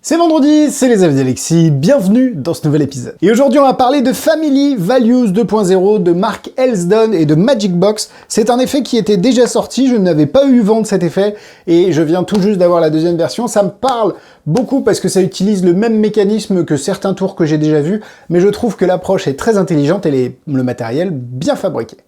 C'est vendredi, c'est les avis d'Alexis, bienvenue dans ce nouvel épisode. Et aujourd'hui on va parler de Family Values 2.0 de Mark Elsdon et de Magic Box. C'est un effet qui était déjà sorti, je n'avais pas eu vent de cet effet et je viens tout juste d'avoir la deuxième version. Ça me parle beaucoup parce que ça utilise le même mécanisme que certains tours que j'ai déjà vus, mais je trouve que l'approche est très intelligente et le matériel bien fabriqué.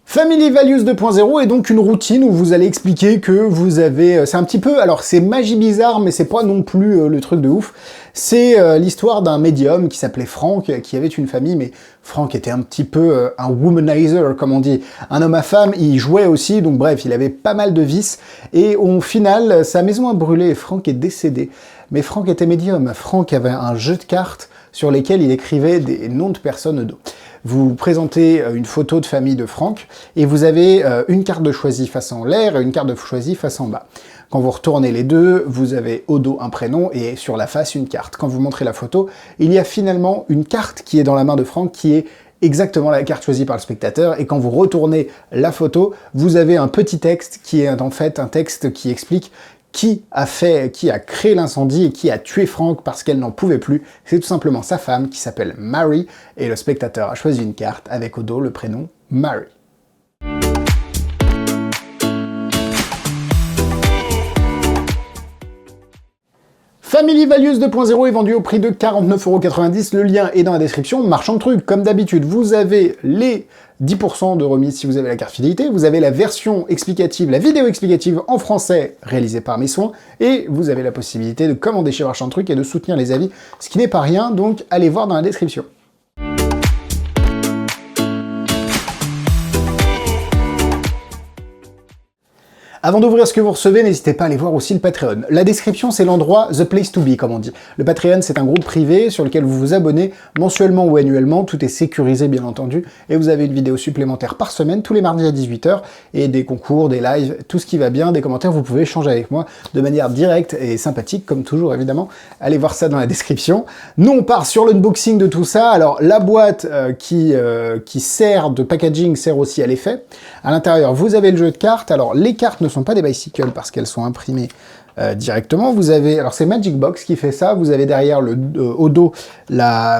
Family Values 2.0 est donc une routine où vous allez expliquer que vous avez... C'est un petit peu... Alors c'est magie bizarre, mais c'est pas non plus le truc de ouf. C'est l'histoire d'un médium qui s'appelait Frank, qui avait une famille, mais Frank était un petit peu un womanizer, comme on dit. Un homme à femme, il jouait aussi, donc bref, il avait pas mal de vices. Et au final, sa maison a brûlé et Frank est décédé. Mais Frank était médium. Frank avait un jeu de cartes sur lesquels il écrivait des noms de personnes au dos. Vous présentez une photo de famille de Frank et vous avez une carte de choisi face en l'air et une carte de choisi face en bas. Quand vous retournez les deux, vous avez au dos un prénom et sur la face une carte. Quand vous montrez la photo, il y a finalement une carte qui est dans la main de Frank qui est exactement la carte choisie par le spectateur, et quand vous retournez la photo, vous avez un petit texte qui est en fait un texte qui explique qui a créé l'incendie et qui a tué Frank parce qu'elle n'en pouvait plus. C'est tout simplement sa femme qui s'appelle Mary, et le spectateur a choisi une carte avec au dos le prénom Mary. Family Values 2.0 est vendu au prix de 49,90 €, le lien est dans la description. Marchand de trucs, comme d'habitude, vous avez les 10% de remise si vous avez la carte fidélité, vous avez la version explicative, la vidéo explicative en français réalisée par mes soins, et vous avez la possibilité de commander chez Marchand de trucs et de soutenir les avis, ce qui n'est pas rien, donc allez voir dans la description. Avant d'ouvrir ce que vous recevez, n'hésitez pas à aller voir aussi le Patreon. La description, c'est l'endroit The Place to Be, comme on dit. Le Patreon, c'est un groupe privé sur lequel vous vous abonnez mensuellement ou annuellement. Tout est sécurisé, bien entendu. Et vous avez une vidéo supplémentaire par semaine, tous les mardis à 18 h, et des concours, des lives, tout ce qui va bien, des commentaires. Vous pouvez échanger avec moi de manière directe et sympathique, comme toujours, évidemment. Allez voir ça dans la description. Nous, on part sur l'unboxing de tout ça. Alors, la boîte qui sert de packaging sert aussi à l'effet. À l'intérieur, vous avez le jeu de cartes. Alors, les cartes ne sont pas des bicycles parce qu'elles sont imprimées directement. Vous avez, alors c'est Magic Box qui fait ça, vous avez derrière au dos la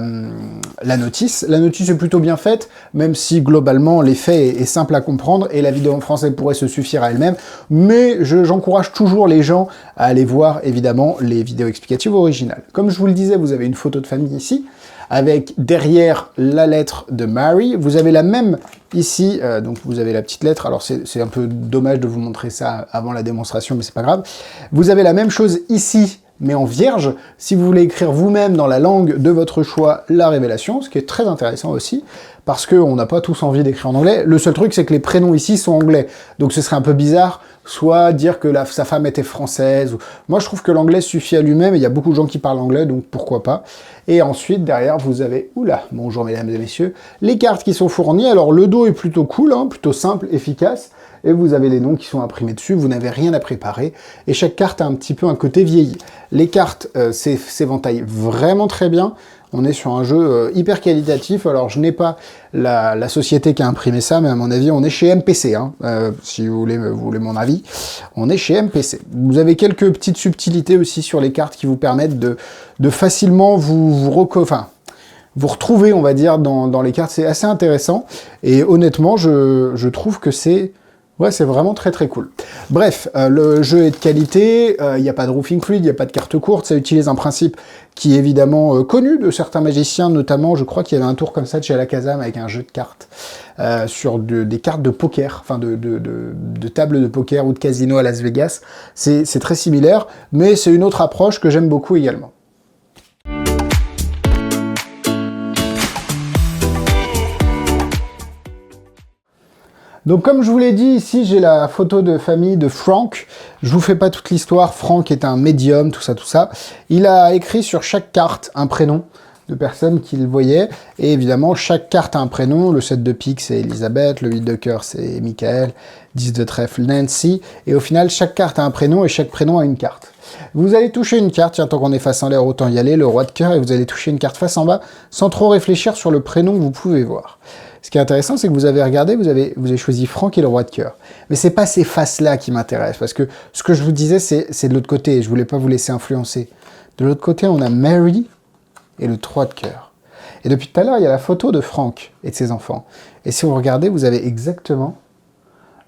notice. La notice est plutôt bien faite, même si globalement l'effet est simple à comprendre et la vidéo en français pourrait se suffire à elle-même, mais j'encourage toujours les gens à aller voir évidemment les vidéos explicatives originales. Comme je vous le disais, vous avez une photo de famille ici, avec derrière la lettre de Mary. Vous avez la même ici, donc vous avez la petite lettre, alors c'est un peu dommage de vous montrer ça avant la démonstration, mais c'est pas grave. Vous avez la même chose ici, mais en vierge, si vous voulez écrire vous-même dans la langue de votre choix la révélation, ce qui est très intéressant aussi, parce qu'on n'a pas tous envie d'écrire en anglais. Le seul truc, c'est que les prénoms ici sont anglais, donc ce serait un peu bizarre, soit dire que sa femme était française. Moi, je trouve que l'anglais suffit à lui-même, et il y a beaucoup de gens qui parlent anglais, donc pourquoi pas. Et ensuite, derrière, vous avez, oula, bonjour mesdames et messieurs, les cartes qui sont fournies. Alors, le dos est plutôt cool, hein, plutôt simple, efficace, et vous avez les noms qui sont imprimés dessus, vous n'avez rien à préparer, et chaque carte a un petit peu un côté vieilli. Les cartes s'éventaillent vraiment très bien. On est sur un jeu hyper qualitatif. Alors, je n'ai pas la société qui a imprimé ça, mais à mon avis, on est chez MPC. Hein. Si vous voulez mon avis, on est chez MPC. Vous avez quelques petites subtilités aussi sur les cartes qui vous permettent de facilement vous retrouver, on va dire, dans les cartes. C'est assez intéressant. Et honnêtement, je trouve que c'est vraiment très très cool. Bref, le jeu est de qualité, il n'y a pas de roofing fluide, il n'y a pas de carte courte, ça utilise un principe qui est évidemment connu de certains magiciens, notamment, je crois qu'il y avait un tour comme ça de chez Alakazam avec un jeu de cartes sur des cartes de poker, enfin de table de poker ou de casino à Las Vegas. C'est très similaire, mais c'est une autre approche que j'aime beaucoup également. Donc comme je vous l'ai dit, ici j'ai la photo de famille de Frank. Je vous fais pas toute l'histoire, Frank est un médium, tout ça. Il a écrit sur chaque carte un prénom de personnes qu'il voyait, et évidemment chaque carte a un prénom. Le 7 de pique c'est Elisabeth, le 8 de cœur c'est Michael, 10 de trèfle Nancy, et au final chaque carte a un prénom et chaque prénom a une carte. Vous allez toucher une carte, tiens, tant qu'on est face en l'air, autant y aller, le roi de cœur, et vous allez toucher une carte face en bas, sans trop réfléchir sur le prénom que vous pouvez voir. Ce qui est intéressant, c'est que vous avez regardé, vous avez choisi Franck et le roi de cœur. Mais c'est pas ces faces-là qui m'intéressent, parce que ce que je vous disais, c'est de l'autre côté, et je voulais pas vous laisser influencer. De l'autre côté, on a Mary et le 3 de cœur. Et depuis tout à l'heure, il y a la photo de Franck et de ses enfants. Et si vous regardez, vous avez exactement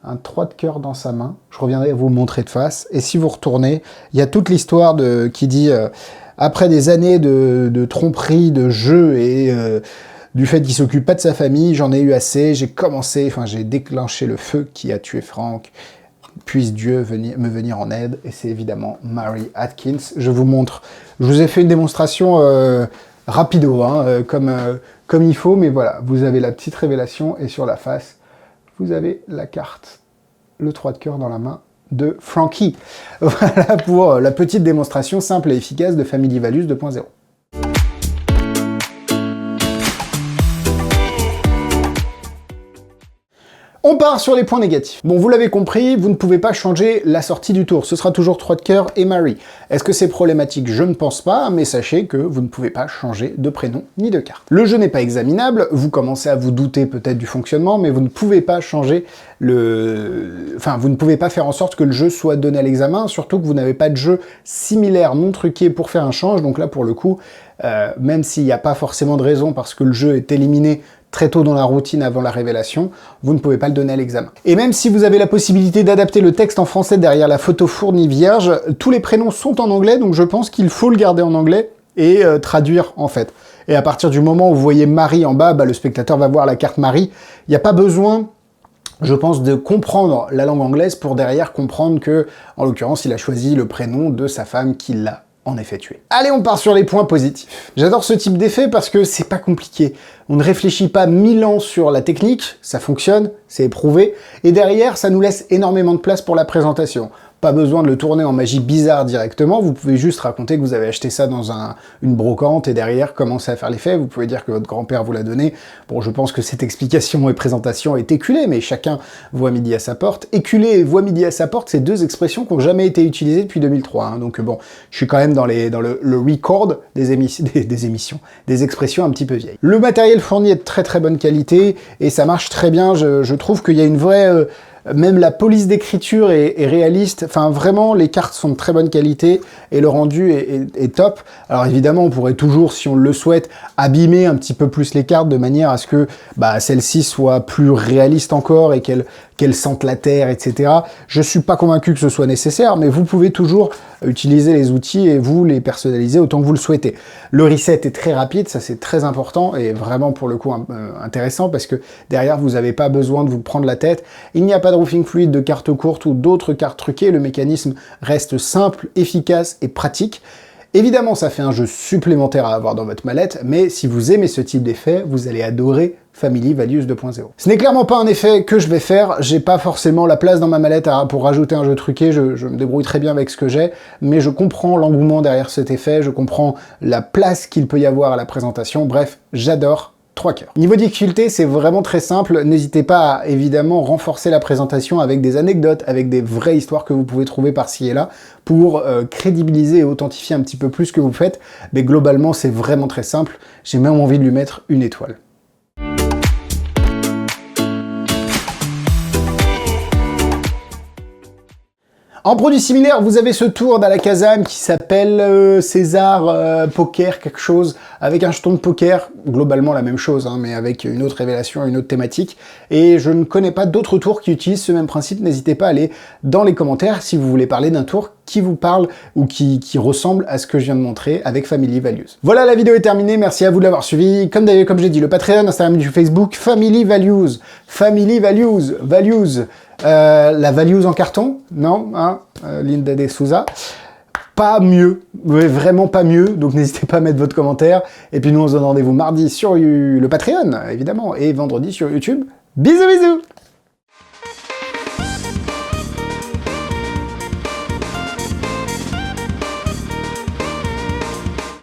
un 3 de cœur dans sa main. Je reviendrai vous le montrer de face. Et si vous retournez, il y a toute l'histoire qui dit après des années de tromperie, de jeu et du fait qu'il s'occupe pas de sa famille, j'en ai eu assez, j'ai déclenché le feu qui a tué Franck. Puisse Dieu me venir en aide. Et c'est évidemment Mary Atkins. Je vous montre. Je vous ai fait une démonstration rapido, hein, comme il faut, mais voilà, vous avez la petite révélation et sur la face, vous avez la carte, le 3 de cœur dans la main de Frankie. Voilà pour la petite démonstration simple et efficace de Family Values 2.0. On part sur les points négatifs. Bon, vous l'avez compris, vous ne pouvez pas changer la sortie du tour. Ce sera toujours 3 de cœur et Mary. Est-ce que c'est problématique? Je ne pense pas, mais sachez que vous ne pouvez pas changer de prénom ni de carte. Le jeu n'est pas examinable, vous commencez à vous douter peut-être du fonctionnement, mais vous ne pouvez pas changer vous ne pouvez pas faire en sorte que le jeu soit donné à l'examen, surtout que vous n'avez pas de jeu similaire non truqué pour faire un change, donc là pour le coup, même s'il n'y a pas forcément de raison parce que le jeu est éliminé très tôt dans la routine avant la révélation, vous ne pouvez pas le donner à l'examen. Et même si vous avez la possibilité d'adapter le texte en français derrière la photo fournie vierge, tous les prénoms sont en anglais, donc je pense qu'il faut le garder en anglais et traduire en fait. Et à partir du moment où vous voyez Marie en bas, le spectateur va voir la carte Marie. Il n'y a pas besoin, je pense, de comprendre la langue anglaise pour derrière comprendre que, en l'occurrence, il a choisi le prénom de sa femme qui l'a en effet tué. Allez, on part sur les points positifs. J'adore ce type d'effet parce que c'est pas compliqué. On ne réfléchit pas 1000 ans sur la technique, ça fonctionne, c'est éprouvé, et derrière, ça nous laisse énormément de place pour la présentation. Pas besoin de le tourner en magie bizarre directement, vous pouvez juste raconter que vous avez acheté ça dans une brocante et derrière commencer à faire l'effet, vous pouvez dire que votre grand-père vous l'a donné. Bon, je pense que cette explication et présentation est éculée, mais chacun voit midi à sa porte. Éculé et voit midi à sa porte, c'est deux expressions qui n'ont jamais été utilisées depuis 2003, hein. Donc bon, je suis quand même dans le record des émissions, des expressions un petit peu vieilles. Le matériel fourni est de très très bonne qualité et ça marche très bien, je trouve qu'il y a une vraie... Même la police d'écriture est réaliste, enfin vraiment les cartes sont de très bonne qualité et le rendu est top. Alors évidemment on pourrait toujours, si on le souhaite, abîmer un petit peu plus les cartes de manière à ce que celle-ci soit plus réaliste encore et qu'elle sente la terre, etc. Je suis pas convaincu que ce soit nécessaire, mais vous pouvez toujours utiliser les outils et vous les personnaliser autant que vous le souhaitez. Le reset est très rapide, ça c'est très important et vraiment pour le coup intéressant parce que derrière vous n'avez pas besoin de vous prendre la tête. Il n'y a pas de roofing fluide, de cartes courtes ou d'autres cartes truquées, le mécanisme reste simple, efficace et pratique. Évidemment, ça fait un jeu supplémentaire à avoir dans votre mallette, mais si vous aimez ce type d'effet, vous allez adorer Family Values 2.0. Ce n'est clairement pas un effet que je vais faire, j'ai pas forcément la place dans ma mallette pour rajouter un jeu truqué, je me débrouille très bien avec ce que j'ai, mais je comprends l'engouement derrière cet effet, je comprends la place qu'il peut y avoir à la présentation, bref, j'adore 3 cœurs. Niveau difficulté, c'est vraiment très simple. N'hésitez pas à évidemment renforcer la présentation avec des anecdotes, avec des vraies histoires que vous pouvez trouver par-ci et là pour crédibiliser et authentifier un petit peu plus ce que vous faites. Mais globalement, c'est vraiment très simple. J'ai même envie de lui mettre une étoile. En produit similaire, vous avez ce tour d'Alakazam qui s'appelle César Poker, quelque chose, avec un jeton de poker, globalement la même chose, hein, mais avec une autre révélation, une autre thématique. Et je ne connais pas d'autres tours qui utilisent ce même principe, n'hésitez pas à aller dans les commentaires si vous voulez parler d'un tour qui vous parle ou qui ressemble à ce que je viens de montrer avec Family Values. Voilà, la vidéo est terminée, merci à vous de l'avoir suivi. Comme j'ai dit, le Patreon, Instagram, du Facebook, Family Values. Family Values, la values en carton, non, hein, Linda de Souza. Pas mieux, mais vraiment pas mieux, donc n'hésitez pas à mettre votre commentaire. Et puis nous, on se donne rendez-vous mardi sur le Patreon, évidemment, et vendredi sur YouTube. Bisous, bisous!